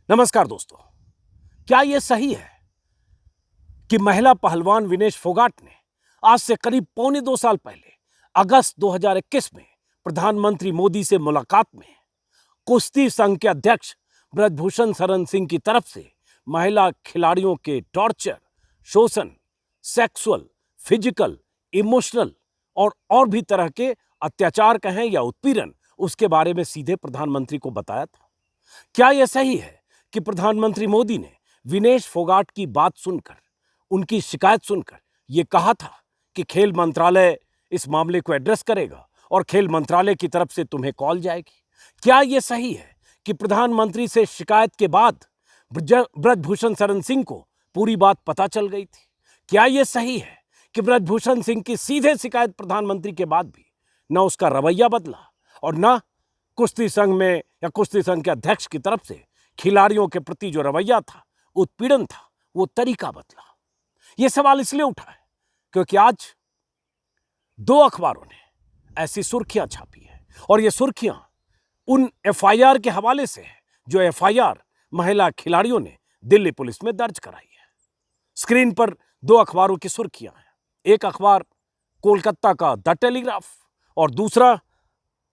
नमस्कार दोस्तों। क्या यह सही है कि महिला पहलवान विनेश फोगाट ने आज से करीब पौने 2 साल पहले अगस्त 2021 में प्रधानमंत्री मोदी से मुलाकात में कुश्ती संघ के अध्यक्ष ब्रजभूषण शरण सिंह की तरफ से महिला खिलाड़ियों के टॉर्चर, शोषण, सेक्सुअल, फिजिकल, इमोशनल और भी तरह के अत्याचार कहें या उत्पीड़न, उसके बारे में सीधे प्रधानमंत्री को बताया था? क्या यह सही है कि प्रधानमंत्री मोदी ने विनेश फोगाट की बात सुनकर, उनकी शिकायत सुनकर यह कहा था कि खेल मंत्रालय इस मामले को एड्रेस करेगा और खेल मंत्रालय की तरफ से तुम्हें कॉल जाएगी? क्या यह सही है कि प्रधानमंत्री से शिकायत के बाद ब्रजभूषण शरण सिंह को पूरी बात पता चल गई थी? क्या यह सही है कि ब्रजभूषण सिंह की सीधे शिकायत प्रधानमंत्री के बाद भी न उसका रवैया बदला और न कुश्ती संघ में या कुश्ती संघ के अध्यक्ष की तरफ से खिलाड़ियों के प्रति जो रवैया था, उत्पीड़न था, वो तरीका बदला? ये सवाल इसलिए उठा है क्योंकि आज 2 अखबारों ने ऐसी सुर्खियां छापी है और ये सुर्खियां उन एफआईआर के हवाले से है जो एफआईआर महिला खिलाड़ियों ने दिल्ली पुलिस में दर्ज कराई है। स्क्रीन पर 2 अखबारों की सुर्खियां हैं। एक अखबार कोलकाता का द टेलीग्राफ और दूसरा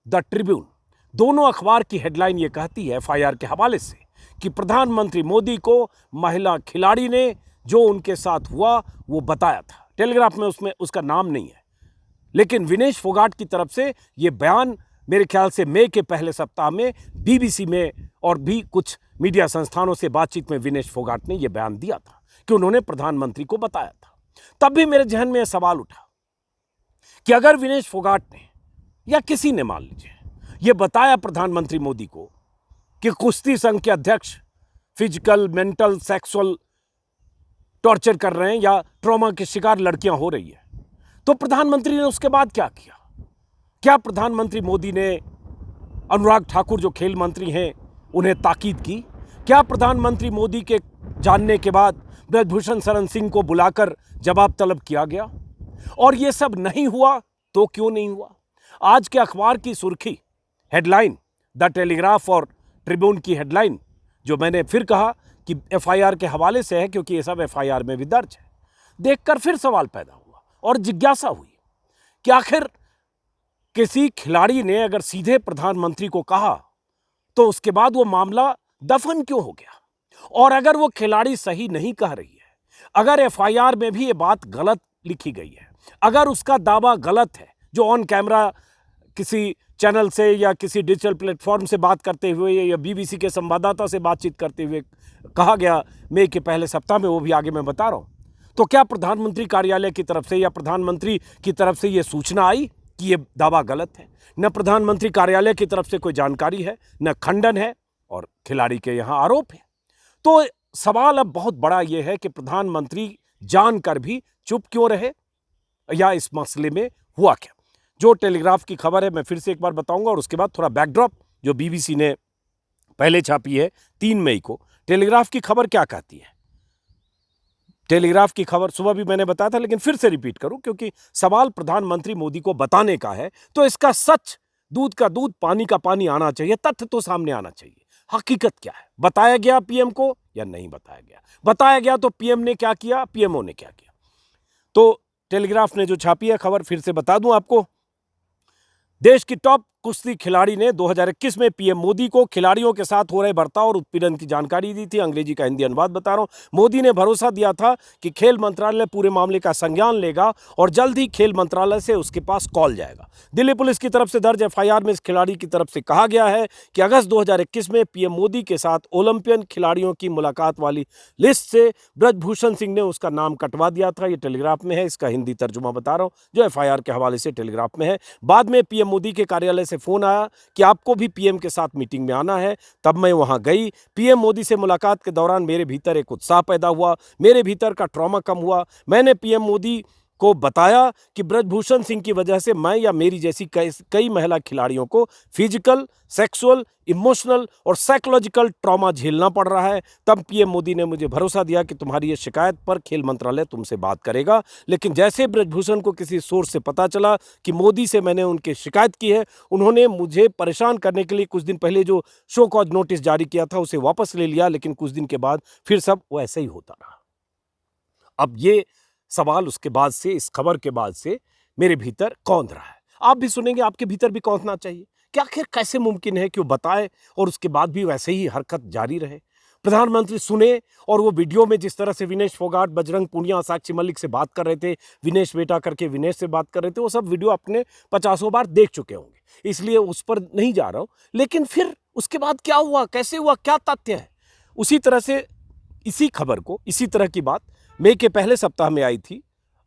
द ट्रिब्यून। दोनों अखबार की हेडलाइन ये कहती है एफआईआर के हवाले से कि प्रधानमंत्री मोदी को महिला खिलाड़ी ने जो उनके साथ हुआ वो बताया था। टेलीग्राफ में उसमें उसका नाम नहीं है, लेकिन विनेश फोगाट की तरफ से ये बयान मेरे ख्याल से मई के पहले सप्ताह में बीबीसी में और भी कुछ मीडिया संस्थानों से बातचीत में विनेश फोगाट ने यह बयान दिया था कि उन्होंने प्रधानमंत्री को बताया था। तब भी मेरे जहन में यह सवाल उठा कि अगर विनेश फोगाट ने या किसी ने, मान लीजिए, यह बताया प्रधानमंत्री मोदी को कि कुश्ती संघ के अध्यक्ष फिजिकल, मेंटल, सेक्सुअल टॉर्चर कर रहे हैं या ट्रॉमा के शिकार लड़कियां हो रही है, तो प्रधानमंत्री ने उसके बाद क्या किया? क्या प्रधानमंत्री मोदी ने अनुराग ठाकुर जो खेल मंत्री हैं उन्हें ताकीद की? क्या प्रधानमंत्री मोदी के जानने के बाद ब्रजभूषण शरण सिंह को बुलाकर जवाब तलब किया गया? और यह सब नहीं हुआ तो क्यों नहीं हुआ? आज के अखबार की सुर्खी हेडलाइन, द टेलीग्राफ और ट्रिब्यून की हेडलाइन, जो मैंने फिर कहा कि एफआईआर के हवाले से है क्योंकि ये सब एफआईआर में भी दर्ज है, देखकर फिर सवाल पैदा हुआ और जिज्ञासा हुई कि आखिर किसी खिलाड़ी ने अगर सीधे प्रधानमंत्री को कहा तो उसके बाद वो मामला दफन क्यों हो गया? और अगर वो खिलाड़ी सही नहीं कह रही है, अगर एफआईआर में भी ये बात गलत लिखी गई है, अगर उसका दावा गलत है, जो ऑन कैमरा किसी चैनल से या किसी डिजिटल प्लेटफॉर्म से बात करते हुए या बीबीसी के संवाददाता से बातचीत करते हुए कहा गया मई के पहले सप्ताह में, वो भी आगे मैं बता रहा हूं, तो क्या प्रधानमंत्री कार्यालय की तरफ से या प्रधानमंत्री की तरफ से यह सूचना आई कि यह दावा गलत है? न प्रधानमंत्री कार्यालय की तरफ से कोई जानकारी है, न खंडन है, और खिलाड़ी के यहां आरोप है। तो सवाल अब बहुत बड़ा यह है कि प्रधानमंत्री जानकर भी चुप क्यों रहे, या इस मसले में हुआ क्या? जो टेलीग्राफ की खबर है मैं फिर से एक बार बताऊंगा और उसके बाद थोड़ा बैकड्रॉप जो बीबीसी ने पहले छापी है 3 मई को। टेलीग्राफ की खबर क्या कहती है? टेलीग्राफ की खबर सुबह भी मैंने बताया था, लेकिन फिर से रिपीट करूं क्योंकि सवाल प्रधानमंत्री मोदी को बताने का है, तो इसका सच, दूध का दूध, पानी का पानी आना चाहिए, तथ्य तो सामने आना चाहिए। हकीकत क्या है? बताया गया पीएम को या नहीं बताया गया? बताया गया तो पीएम ने क्या किया, पीएमओ ने क्या किया? तो टेलीग्राफ ने जो छापी है खबर फिर से बता दूं आपको। देश की टॉप कुश्ती खिलाड़ी ने 2021 में पीएम मोदी को खिलाड़ियों के साथ हो रहे बर्ताव और उत्पीड़न की जानकारी दी थी। अंग्रेजी का हिंदी अनुवाद बता रहा हूं। मोदी ने भरोसा दिया था कि खेल मंत्रालय पूरे मामले का संज्ञान लेगा और जल्द ही खेल मंत्रालय से उसके पास कॉल जाएगा। दिल्ली पुलिस की तरफ से दर्ज एफआईआर में इस खिलाड़ी की तरफ से कहा गया है कि अगस्त 2021 में पीएम मोदी के साथ ओलंपियन खिलाड़ियों की मुलाकात वाली लिस्ट से ब्रजभूषण सिंह ने उसका नाम कटवा दिया था। ये टेलीग्राफ में है, इसका हिंदी तर्जुमा बता रहा हूं जो एफआईआर के हवाले से टेलीग्राफ में है। बाद में पीएम मोदी के कार्यालय से फोन आया कि आपको भी पीएम के साथ मीटिंग में आना है। तब मैं वहां गई। पीएम मोदी से मुलाकात के दौरान मेरे भीतर एक उत्साह पैदा हुआ, मेरे भीतर का ट्रॉमा कम हुआ। मैंने पीएम मोदी को बताया कि ब्रजभूषण सिंह की वजह से मैं या मेरी जैसी कई महिला खिलाड़ियों को फिजिकल, सेक्सुअल, इमोशनल और साइकोलॉजिकल ट्रॉमा झेलना पड़ रहा है। तब पीएम मोदी ने मुझे भरोसा दिया कि तुम्हारी ये शिकायत पर खेल मंत्रालय तुमसे बात करेगा। लेकिन जैसे ब्रजभूषण को किसी सोर्स से पता चला कि मोदी से मैंने उनकी शिकायत की है, उन्होंने मुझे परेशान करने के लिए कुछ दिन पहले जो शो कॉज नोटिस जारी किया था उसे वापस ले लिया। लेकिन कुछ दिन के बाद फिर सब वैसे ही होता रहा। अब ये सवाल उसके बाद से, इस खबर के बाद से मेरे भीतर कौंध रहा है। आप भी सुनेंगे, आपके भीतर भी कौंधना चाहिए कि आखिर कैसे मुमकिन है कि वो बताए और उसके बाद भी वैसे ही हरकत जारी रहे। प्रधानमंत्री सुने और वो वीडियो में जिस तरह से विनेश फोगाट, बजरंग पूनिया, साक्षी मलिक से बात कर रहे थे, विनेश बेटा करके विनेश से बात कर रहे थे, वो सब वीडियो अपने 50 बार देख चुके होंगे, इसलिए उस पर नहीं जा रहा हूं। लेकिन फिर उसके बाद क्या हुआ, कैसे हुआ, क्या तथ्य है, उसी तरह से इसी खबर को, इसी तरह की बात मई के पहले सप्ताह में आई थी।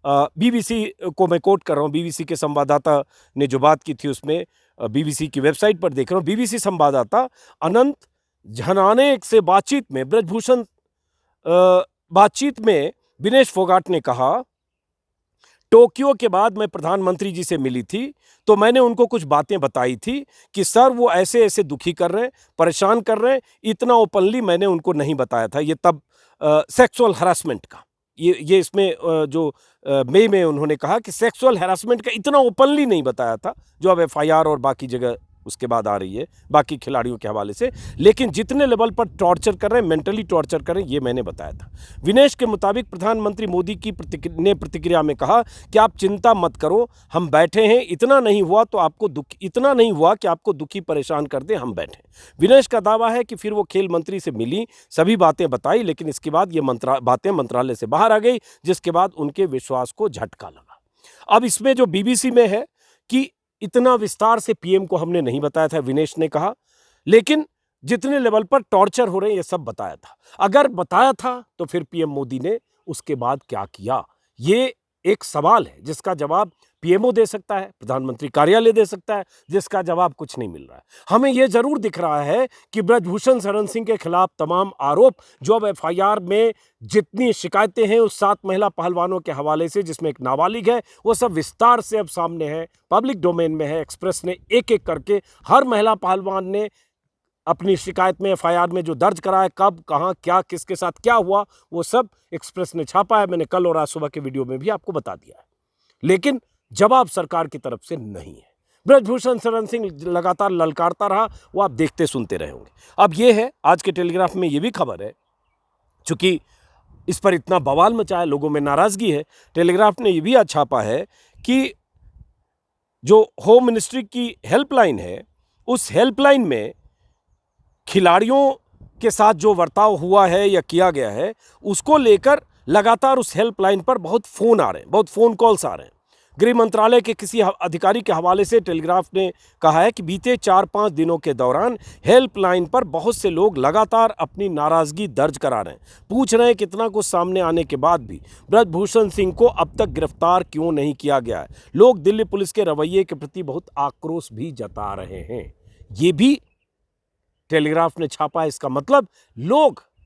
बीबीसी को मैं कोट कर रहा हूँ, बीबीसी के संवाददाता ने जो बात की थी उसमें बीबीसी की वेबसाइट पर देख रहा हूँ। बीबीसी संवाददाता अनंत झनाने से बातचीत में विनेश फोगाट ने कहा, टोक्यो के बाद मैं प्रधानमंत्री जी से मिली थी तो मैंने उनको कुछ बातें बताई थी कि सर वो ऐसे ऐसे दुखी कर रहे हैं, परेशान कर रहे हैं। इतना ओपनली मैंने उनको नहीं बताया था। ये तब सेक्सुअल हरासमेंट का, ये इसमें जो मई में उन्होंने कहा कि सेक्सुअल हैरासमेंट का इतना ओपनली नहीं बताया था जो अब एफआईआर और बाकी जगह उसके बाद आ रही है बाकी खिलाड़ियों के हवाले से। लेकिन जितने लेवल पर टॉर्चर कर रहे हैं, मेंटली टॉर्चर कर रहे हैं, ये मैंने बताया था। विनेश के मुताबिक प्रधानमंत्री मोदी की प्रतिक्रिया में कहा कि आप चिंता मत करो, हम बैठे हैं, इतना नहीं हुआ कि आपको दुखी परेशान कर दे, हम बैठे। विनेश का दावा है कि फिर वो खेल मंत्री से मिली, सभी बातें बताई, लेकिन इसके बाद ये बातें मंत्रालय से बाहर आ गई, जिसके बाद उनके विश्वास को झटका लगा। अब इसमें जो बीबीसी में है कि इतना विस्तार से पीएम को हमने नहीं बताया था, विनेश ने कहा, लेकिन जितने लेवल पर टॉर्चर हो रहे हैं ये सब बताया था। अगर बताया था तो फिर पीएम मोदी ने उसके बाद क्या किया, ये एक सवाल है जिसका जवाब पीएमओ दे सकता है, प्रधानमंत्री कार्यालय दे सकता है, जिसका जवाब कुछ नहीं मिल रहा है। हमें यह जरूर दिख रहा है कि ब्रजभूषण शरण सिंह के खिलाफ तमाम आरोप जो अब एफआईआर में जितनी शिकायतें हैं उस 7 महिला पहलवानों के हवाले से, जिसमें एक नाबालिग है, वो सब विस्तार से अब सामने है, पब्लिक डोमेन में है। एक्सप्रेस ने एक एक करके हर महिला पहलवान ने अपनी शिकायत में, एफआईआर में जो दर्ज करा है, कब, कहां, क्या, किसके साथ क्या हुआ, वो सब एक्सप्रेस ने छापा है। मैंने कल और आज सुबह के वीडियो में भी आपको बता दिया है। लेकिन जवाब सरकार की तरफ से नहीं है। ब्रजभूषण शरण सिंह लगातार ललकारता रहा, वो आप देखते सुनते रहे होंगे। अब ये है, आज के टेलीग्राफ में ये भी खबर है, चूंकि इस पर इतना बवाल मचा है, लोगों में नाराजगी है, टेलीग्राफ ने ये भी आज छापा है कि जो होम मिनिस्ट्री की हेल्पलाइन है, उस हेल्पलाइन में खिलाड़ियों के साथ जो बर्ताव हुआ है या किया गया है, उसको लेकर लगातार उस हेल्पलाइन पर बहुत फ़ोन आ रहे हैं, बहुत फ़ोन कॉल्स आ रहे हैं। गृह मंत्रालय के किसी अधिकारी के हवाले से टेलीग्राफ ने कहा है कि बीते 4-5 दिनों के दौरान हेल्पलाइन पर बहुत से लोग लगातार अपनी नाराज़गी दर्ज करा रहे हैं, पूछ रहे हैं कितना कुछ सामने आने के बाद भी ब्रजभूषण सिंह को अब तक गिरफ्तार क्यों नहीं किया गया है। लोग दिल्ली पुलिस के रवैये के प्रति बहुत आक्रोश भी जता रहे हैं। ये भी टेलीग्राफ ने छापा है। इसका मतलब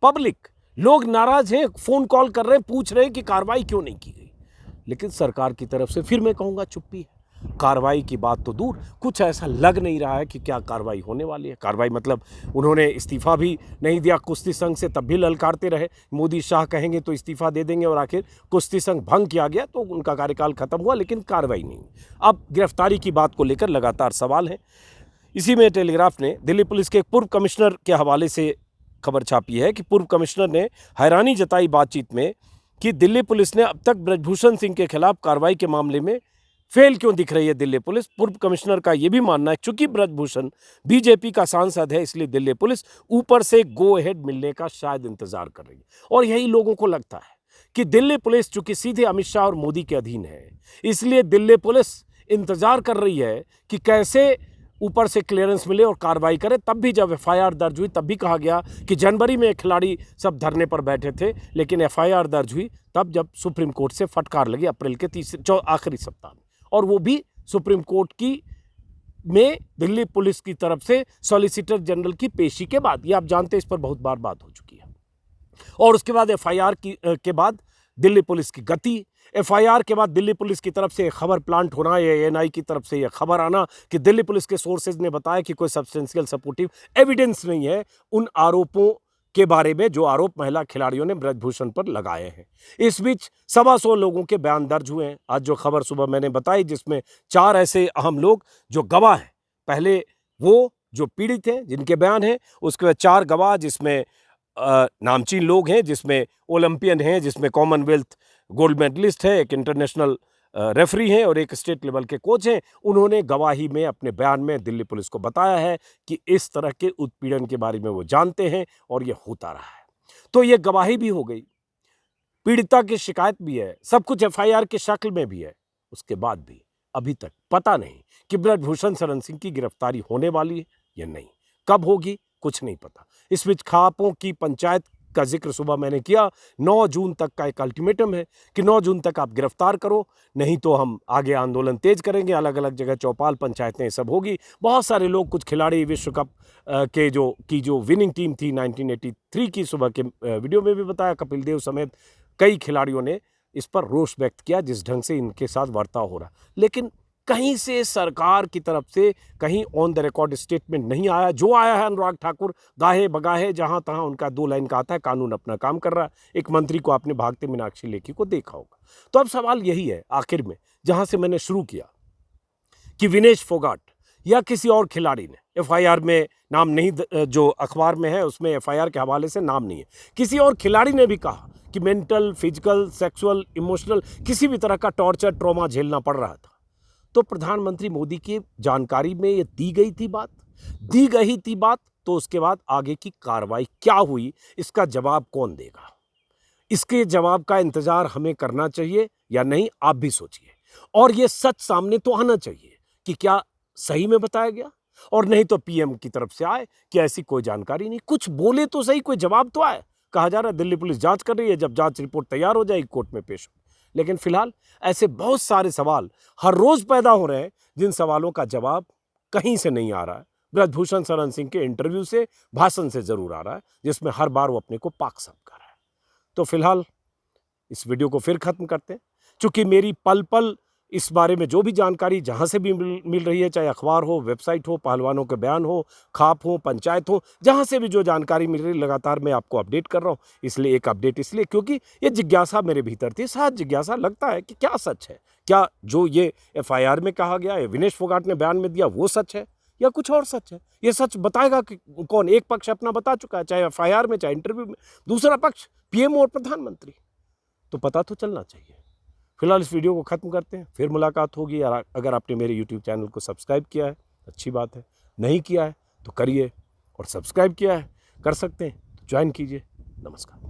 पब्लिक लोग नाराज हैं, फोन कॉल कर रहे हैं, पूछ रहे हैं कि कार्रवाई क्यों नहीं की गई। लेकिन सरकार की तरफ से फिर मैं कहूंगा चुप्पी है। कार्रवाई की बात तो दूर, कुछ ऐसा लग नहीं रहा है कि क्या कार्रवाई होने वाली है। कार्रवाई मतलब उन्होंने इस्तीफा भी नहीं दिया कुश्ती संघ से, तब भी ललकारते रहे, मोदी शाह कहेंगे तो इस्तीफा दे देंगे, और आखिर कुश्ती संघ भंग किया गया तो उनका कार्यकाल खत्म हुआ, लेकिन कार्रवाई नहीं। अब गिरफ्तारी की बात को लेकर लगातार सवाल है। इसी में टेलीग्राफ ने दिल्ली पुलिस के एक पूर्व कमिश्नर के हवाले से खबर छापी है कि पूर्व कमिश्नर ने हैरानी जताई बातचीत में कि दिल्ली पुलिस ने अब तक ब्रजभूषण सिंह के खिलाफ कार्रवाई के मामले में फेल क्यों दिख रही है दिल्ली पुलिस। पूर्व कमिश्नर का यह भी मानना है चूंकि ब्रजभूषण बीजेपी का सांसद है, इसलिए दिल्ली पुलिस ऊपर से गो अहेड मिलने का शायद इंतजार कर रही है। और यही लोगों को लगता है कि दिल्ली पुलिस चूंकि सीधे अमित शाह और मोदी के अधीन है, इसलिए दिल्ली पुलिस इंतजार कर रही है कि कैसे ऊपर से क्लियरेंस मिले और कार्रवाई करे। तब भी जब एफआईआर दर्ज हुई तब भी कहा गया कि जनवरी में खिलाड़ी सब धरने पर बैठे थे, लेकिन एफआईआर दर्ज हुई तब जब सुप्रीम कोर्ट से फटकार लगी अप्रैल के आखिरी सप्ताह में, और वो भी सुप्रीम कोर्ट की में दिल्ली पुलिस की तरफ से सॉलिसिटर जनरल की पेशी के बाद। ये आप जानते हैं, इस पर बहुत बार बात हो चुकी है। और उसके बाद एफआईआर के बाद दिल्ली पुलिस की गति, एफआईआर के बाद दिल्ली पुलिस की तरफ से खबर प्लांट होना या एएनआई की तरफ से यह खबर आना कि दिल्ली पुलिस के सोर्सेज ने बताया कि कोई सब्सटेंशियल सपोर्टिव एविडेंस नहीं है उन आरोपों के बारे में जो आरोप महिला खिलाड़ियों ने ब्रजभूषण पर लगाए हैं। इस बीच 125 लोगों के बयान दर्ज हुए हैं। आज जो खबर सुबह मैंने बताई, जिसमें 4 ऐसे अहम लोग जो गवाह हैं, पहले वो जो पीड़ित हैं जिनके बयान हैं, उसके बाद 4 गवाह जिसमें नामचीन लोग हैं, जिसमें ओलंपियन हैं, जिसमें कॉमनवेल्थ गोल्ड मेडलिस्ट है, एक इंटरनेशनल रेफरी हैं और एक स्टेट लेवल के कोच हैं। उन्होंने गवाही में अपने बयान में दिल्ली पुलिस को बताया है कि इस तरह के उत्पीड़न के बारे में वो जानते हैं और ये होता रहा है। तो ये गवाही भी हो गई, पीड़िता की शिकायत भी है, सब कुछ एफआईआर की शक्ल में भी है। उसके बाद भी अभी तक पता नहीं कि ब्रजभूषण शरण सिंह की गिरफ्तारी होने वाली है या नहीं, कब होगी कुछ नहीं पता। इस बीच खापों की पंचायत का जिक्र सुबह मैंने किया। 9 जून तक का एक अल्टीमेटम है कि 9 जून तक आप गिरफ्तार करो, नहीं तो हम आगे आंदोलन तेज करेंगे। अलग अलग जगह चौपाल पंचायतें सब होगी। बहुत सारे लोग, कुछ खिलाड़ी, विश्व कप के जो विनिंग टीम थी 1983 की, सुबह के वीडियो में भी बताया, कपिल देव समेत कई खिलाड़ियों ने इस पर रोष व्यक्त किया जिस ढंग से इनके साथ बर्ताव हो रहा। लेकिन कहीं से सरकार की तरफ से कहीं ऑन द रिकॉर्ड स्टेटमेंट नहीं आया। जो आया है अनुराग ठाकुर गाहे बगाहे, जहां तहां उनका 2 लाइन का आता है, कानून अपना काम कर रहा है। एक मंत्री को आपने भागते मीनाक्षी लेखी को देखा होगा। तो अब सवाल यही है आखिर में, जहां से मैंने शुरू किया, कि विनेश फोगाट या किसी और खिलाड़ी ने, एफआईआर में नाम नहीं, जो अखबार में है उसमें एफआईआर के हवाले से नाम नहीं है, किसी और खिलाड़ी ने भी कहा कि मेंटल, फिजिकल, सेक्सुअल, इमोशनल किसी भी तरह का टॉर्चर, ट्रॉमा झेलना पड़ रहा था, तो प्रधानमंत्री मोदी की जानकारी में ये दी गई थी बात, तो उसके बाद आगे की कार्रवाई क्या हुई, इसका जवाब कौन देगा? इसके जवाब का इंतजार हमें करना चाहिए या नहीं, आप भी सोचिए। और ये सच सामने तो आना चाहिए कि क्या सही में बताया गया, और नहीं तो पीएम की तरफ से आए कि ऐसी कोई जानकारी नहीं, कुछ बोले तो सही, कोई जवाब तो आए। कहा जा रहा है दिल्ली पुलिस जांच कर रही है, जब जांच रिपोर्ट तैयार हो जाएगी कोर्ट में पेश हो। लेकिन फिलहाल ऐसे बहुत सारे सवाल हर रोज पैदा हो रहे हैं जिन सवालों का जवाब कहीं से नहीं आ रहा है। ब्रजभूषण शरण सिंह के इंटरव्यू से, भाषण से जरूर आ रहा है, जिसमें हर बार वो अपने को पाक साफ कर रहा है। तो फिलहाल इस वीडियो को फिर खत्म करते हैं। चूंकि मेरी पल पल इस बारे में जो भी जानकारी जहां से भी मिल रही है, चाहे अखबार हो, वेबसाइट हो, पहलवानों के बयान हो, खाप हो, पंचायत हो, जहां से भी जो जानकारी मिल रही है, लगातार मैं आपको अपडेट कर रहा हूं। इसलिए एक अपडेट इसलिए क्योंकि ये जिज्ञासा मेरे भीतर थी, शायद जिज्ञासा लगता है कि क्या सच है, क्या जो ये एफआईआर में कहा गया है, विनेश फोगाट ने बयान में दिया, वो सच है या कुछ और सच है? ये सच बताएगा कि कौन? एक पक्ष अपना बता चुका है, चाहे एफआईआर में, चाहे इंटरव्यू में, दूसरा पक्ष पीएम और प्रधानमंत्री। तो पता तो चलना चाहिए। फिलहाल इस वीडियो को खत्म करते हैं, फिर मुलाकात होगी। अगर आपने मेरे यूट्यूब चैनल को सब्सक्राइब किया है अच्छी बात है, नहीं किया है तो करिए, और सब्सक्राइब किया है, कर सकते हैं तो ज्वाइन कीजिए। नमस्कार।